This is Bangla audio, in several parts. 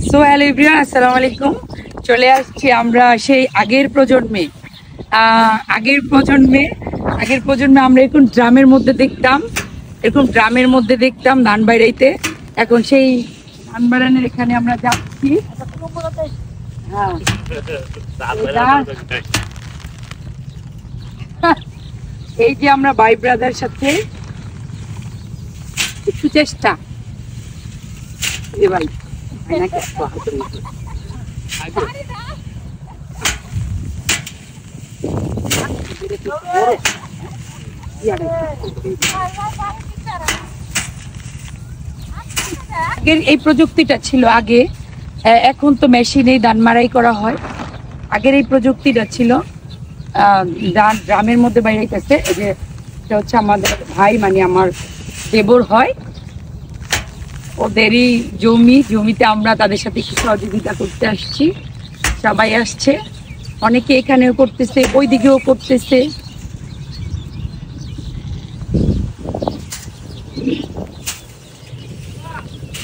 সো হ্যালো এভরিওয়ান, আসসালামু আলাইকুম। চলে আসছি আমরা সেই আগের প্রজন্মে। আমরা এরকম ড্রামের মধ্যে দেখতাম ধান বাইরাইতে। এখন সেই ধান বাড়ানোর এখানে আমরা যাচ্ছি। এই যে আমরা ভাই ব্রাদার সাথে একটু চেষ্টা ভাই এই প্রযুক্তিটা ছিল আগে, এখন তো মেশিনেই ধান মারাই করা হয়। আগের এই প্রযুক্তিটা ছিল ড্রামের মধ্যে বাইরাইতেছে। এই যে এটা হচ্ছে আমাদের ভাই, মানে আমার দেবর হয়, ওদেরই জমিতে আমরা তাদের সাথে একটু সহযোগিতা করতে আসছি। সবাই আসছে, অনেকে এখানেও করতেছে, ওই দিকেও করতেছে।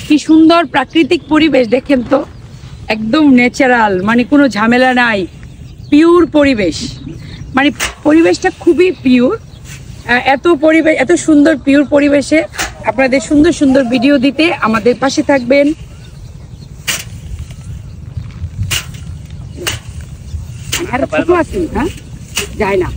কি সুন্দর প্রাকৃতিক পরিবেশ দেখেন তো, একদম ন্যাচারাল, মানে কোনো ঝামেলা নাই, পিওর পরিবেশ। মানে পরিবেশটা খুবই পিওর। এত সুন্দর পিওর পরিবেশে আপনাদের সুন্দর সুন্দর ভিডিও দিতে আমাদের পাশে থাকবেন। যায় না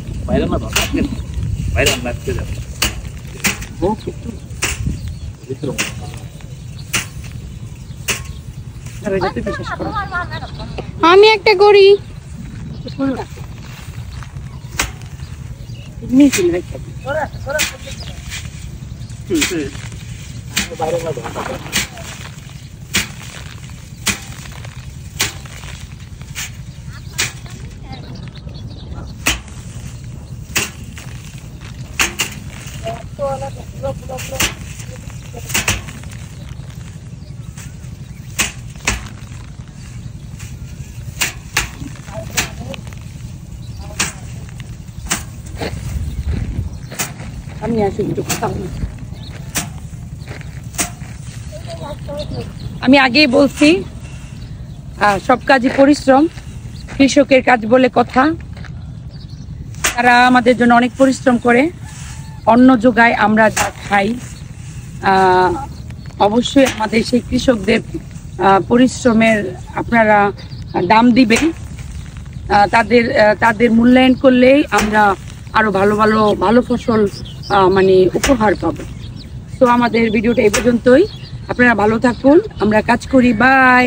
আমি একটা করি। আমি আগেই বলছি, সব কাজই পরিশ্রম, কৃষকের কাজ বলে কথা। তারা আমাদের জন্য অনেক পরিশ্রম করে, অন্ন যোগায়, আমরা যা খাই। অবশ্যই আমাদের সেই কৃষকদের পরিশ্রমের আপনারা দাম দিবেন। তাদের মূল্যায়ন করলেই আমরা আরো ভালো ফসল মানে উপহার পাবো। তো আমাদের ভিডিওটা এই পর্যন্তই। আপনারা ভালো থাকুন, আমরা কাজ করি। বাই।